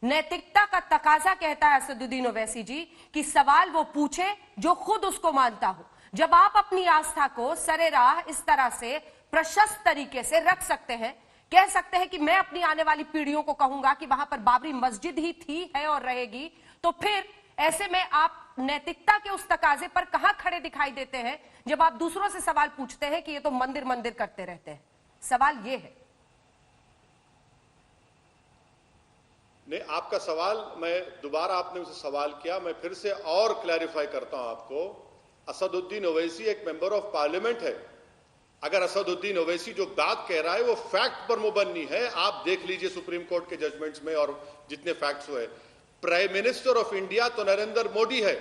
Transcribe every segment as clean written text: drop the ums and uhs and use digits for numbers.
नैतिकता का तकाजा कहता है असदुद्दीन ओवैसी जी कि सवाल वो पूछे जो खुद उसको मानता हो। जब आप अपनी आस्था को सरेराह इस तरह से प्रशस्त तरीके से रख सकते हैं, कह सकते हैं कि मैं अपनी आने वाली पीढ़ियों को कहूंगा कि वहां पर बाबरी मस्जिद ही थी, है और रहेगी, तो फिर ऐसे में आप नैतिकता के उस तकाजे पर कहां खड़े दिखाई देते हैं जब आप दूसरों से सवाल पूछते हैं कि ये तो मंदिर मंदिर करते रहते हैं। सवाल ये है। नहीं, आपका सवाल, मैं दोबारा आपने मुझसे सवाल किया, मैं फिर से और क्लैरिफाई करता हूं आपको। असदुद्दीन ओवैसी एक मेंबर ऑफ पार्लियामेंट है। अगर असदुद्दीन ओवैसी जो बात कह रहा है वो फैक्ट पर मुबन्नी है, आप देख लीजिए सुप्रीम कोर्ट के जजमेंट्स में और जितने फैक्ट्स हुए। प्राइम मिनिस्टर ऑफ इंडिया तो नरेंद्र मोदी है।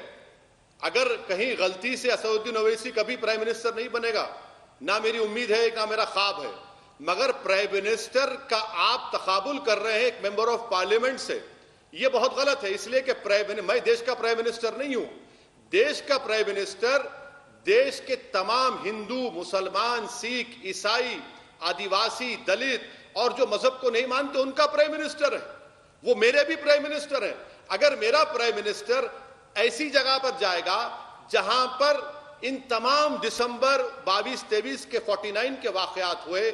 अगर कहीं गलती से असदुद्दीन ओवैसी कभी प्राइम मिनिस्टर नहीं बनेगा, ना मेरी उम्मीद है ना मेरा ख्वाब है, मगर प्राइम मिनिस्टर का आप तकाबुल कर रहे हैं एक मेंबर ऑफ पार्लियामेंट से, यह बहुत गलत है। इसलिए कि मैं देश का प्राइम मिनिस्टर नहीं हूं। देश का प्राइम मिनिस्टर देश के तमाम हिंदू, मुसलमान, सिख, ईसाई, आदिवासी, दलित और जो मजहब को नहीं मानते उनका प्राइम मिनिस्टर है। वो मेरे भी प्राइम मिनिस्टर हैं। अगर मेरा प्राइम मिनिस्टर ऐसी जगह पर जाएगा जहां पर इन तमाम दिसंबर 22-23 के 49 के वाकयात हुए,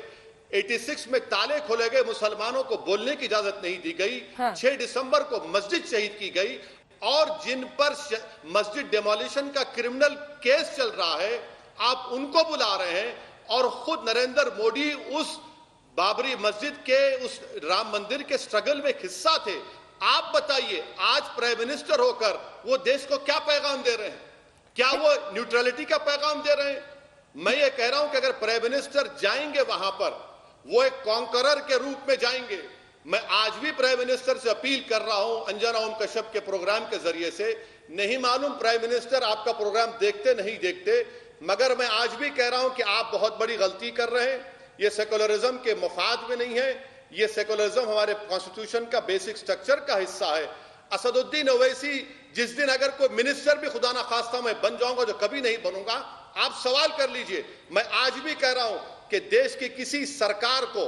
86 में ताले खोले गए, मुसलमानों को बोलने की इजाजत नहीं दी गई, 6 दिसंबर को मस्जिद शहीद की गई और जिन पर मस्जिद डेमोलिशन का क्रिमिनल केस चल रहा है, आप उनको बुला रहे हैं और खुद नरेंद्र मोदी उस बाबरी मस्जिद के, उस राम मंदिर के स्ट्रगल में हिस्सा थे। आप बताइए, आज प्राइम मिनिस्टर होकर वो देश को क्या पैगाम दे रहे हैं? क्या वो न्यूट्रलिटी का पैगाम दे रहे हैं? मैं ये कह रहा हूं कि अगर प्राइम मिनिस्टर जाएंगे वहां पर, वो एक कॉन्करर के रूप में जाएंगे। मैं आज भी प्राइम मिनिस्टर से अपील कर रहा हूं अंजना ओम कश्यप के प्रोग्राम के जरिए से। नहीं मालूम प्राइम मिनिस्टर आपका प्रोग्राम देखते नहीं देखते, मगर मैं आज भी कह रहा हूं कि आप बहुत बड़ी गलती कर रहे हैं। ये सेकुलरिज्म के मफाद में नहीं है, ये सेकुलरिज्म हमारे कॉन्स्टिट्यूशन का बेसिक स्ट्रक्चर का हिस्सा है। असदुद्दीन ओवैसी जिस दिन अगर कोई मिनिस्टर भी खुदा ना खास्ता मैं बन जाऊंगा, जो कभी नहीं बनूंगा, आप सवाल कर लीजिए। मैं आज भी कह रहा हूं कि देश की किसी सरकार को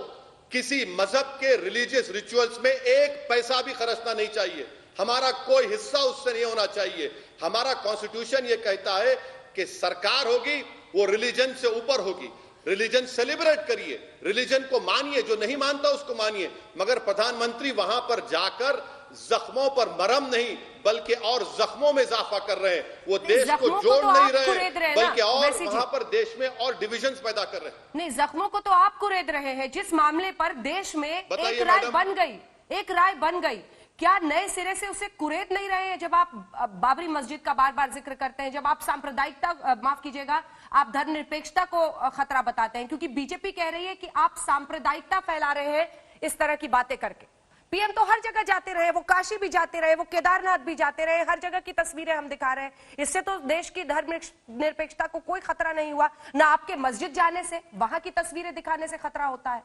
किसी मजहब के रिलीजियस रिचुअल्स में एक पैसा भी खर्चना नहीं चाहिए। हमारा कोई हिस्सा उससे नहीं होना चाहिए। हमारा कॉन्स्टिट्यूशन ये कहता है कि सरकार होगी वो रिलीजन से ऊपर होगी। रिलीजन सेलिब्रेट करिए, रिलीजन को मानिए, जो नहीं मानता उसको मानिए, मगर प्रधानमंत्री वहां पर जाकर जख्मों पर मरहम नहीं बल्कि और जख्मों में इजाफा कर रहे हैं। वो देश को जोड़ नहीं रहे बल्कि और वहां पर देश में और डिविजन्स पैदा कर रहे हैं। नहीं, जख्मों को तो आप कुरेद रहे हैं। जिस मामले पर देश में एक राय बन गई, एक राय बन गई, क्या नए सिरे से उसे कुरेद नहीं रहे हैं? जब आप बाबरी मस्जिद का बार बार जिक्र करते हैं, जब आप सांप्रदायिकता, माफ कीजिएगा, आप धर्मनिरपेक्षता को खतरा बताते हैं, क्योंकि बीजेपी कह रही है कि आप सांप्रदायिकता फैला रहे हैं इस तरह की बातें करके। पीएम तो हर जगह जाते रहे, वो काशी भी जाते रहे, वो केदारनाथ भी जाते रहे, हर जगह की तस्वीरें हम दिखा रहे हैं। इससे तो देश की धर्मनिरपेक्षता को कोई खतरा नहीं हुआ। ना आपके मस्जिद जाने से, वहां की तस्वीरें दिखाने से खतरा होता है।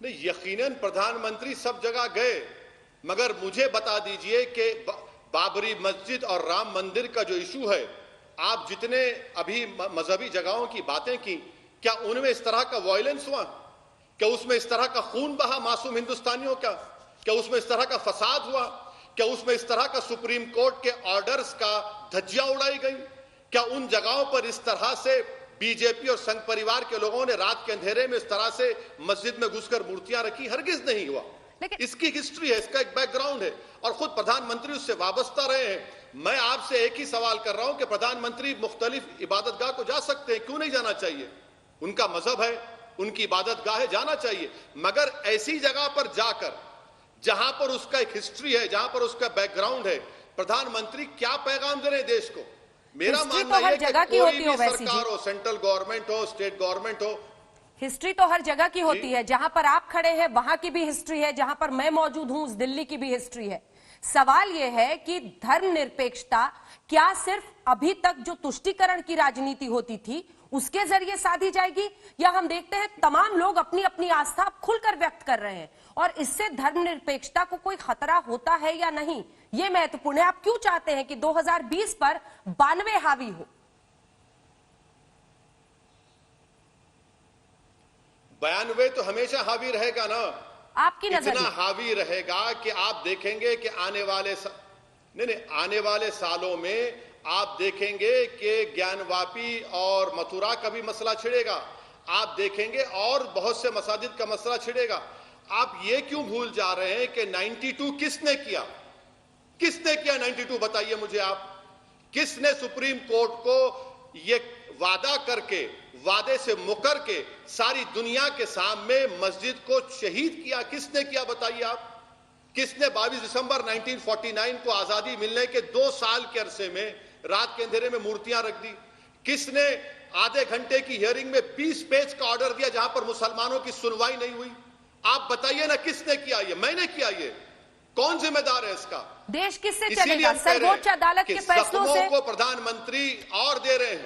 नहीं, यकीनन प्रधानमंत्री सब जगह गए, मगर मुझे बता दीजिए कि बाबरी मस्जिद और राम मंदिर का जो इशू है, आप जितने अभी मजहबी जगहों की बातें की, क्या उनमें इस तरह का वायलेंस हुआ? क्या उसमें इस तरह का खून बहा मासूम हिंदुस्तानियों का? क्या उसमें इस तरह का फसाद हुआ? क्या उसमें इस तरह का सुप्रीम कोर्ट के ऑर्डर्स का धज्जियां उड़ाई गई? क्या उन जगहों पर इस तरह से बीजेपी और संघ परिवार के लोगों ने रात के अंधेरे में इस तरह से मस्जिद में घुसकर मूर्तियां रखी? हरगिज नहीं हुआ। इसकी हिस्ट्री है, इसका एक बैकग्राउंड है और खुद प्रधानमंत्री उससे वाबस्ता रहे हैं। मैं आपसे एक ही सवाल कर रहा हूं कि प्रधानमंत्री मुख्तलिफ इबादतगाह को जा सकते हैं, क्यों नहीं जाना चाहिए? उनका मजहब है, उनकी इबादतगाह है, जाना चाहिए, मगर ऐसी जगह पर जाकर जहां पर उसका एक हिस्ट्री है, जहां पर उसका बैकग्राउंड है, प्रधानमंत्री क्या पैगाम दे रहे हैं देश को? मेरा मानना है कि कोई भी सरकार हो, सेंट्रल गवर्नमेंट हो, स्टेट गवर्नमेंट हो, हिस्ट्री तो हर जगह की होती है। जहां पर आप खड़े हैं वहां की भी हिस्ट्री है, जहां पर मैं मौजूद हूं उस दिल्ली की भी हिस्ट्री है। सवाल यह है कि धर्मनिरपेक्षता क्या सिर्फ अभी तक जो तुष्टीकरण की राजनीति होती थी उसके जरिए साधी जाएगी, या हम देखते हैं तमाम लोग अपनी अपनी आस्था खुलकर व्यक्त कर रहे हैं और इससे धर्मनिरपेक्षता को कोई खतरा होता है या नहीं, यह महत्वपूर्ण है। आप क्यों चाहते हैं कि 2020 पर 92 हावी हो? 92 तो हमेशा हावी रहेगा ना। आपकी नजर इतना में हावी रहेगा कि आप देखेंगे कि आने वाले सालों में आप देखेंगे कि ज्ञानवापी और मथुरा का भी मसला छिड़ेगा। आप देखेंगे और बहुत से मसाजिद का मसला छिड़ेगा। आप ये क्यों भूल जा रहे हैं कि 92 किसने किया? 92 बताइए मुझे आप। किसने सुप्रीम कोर्ट को ये वादा करके, वादे से मुकर के सारी दुनिया के सामने मस्जिद को शहीद किया? किसने किया बताइए आप। किसने 22 दिसंबर 1949 को आजादी मिलने के 2 साल के अरसे में रात के अंधेरे में मूर्तियां रख दी? किसने आधे घंटे की हियरिंग में 20 पेज का ऑर्डर दिया जहां पर मुसलमानों की सुनवाई नहीं हुई? आप बताइए ना, किसने किया? ये मैंने किया। ये कौन जिम्मेदार है इसका? देश किससे इसीलिए चलेगा? हम कह रहे हैं सर्वोच्च अदालत कि के फैसलों से जख्मों को प्रधानमंत्री और दे रहे हैं।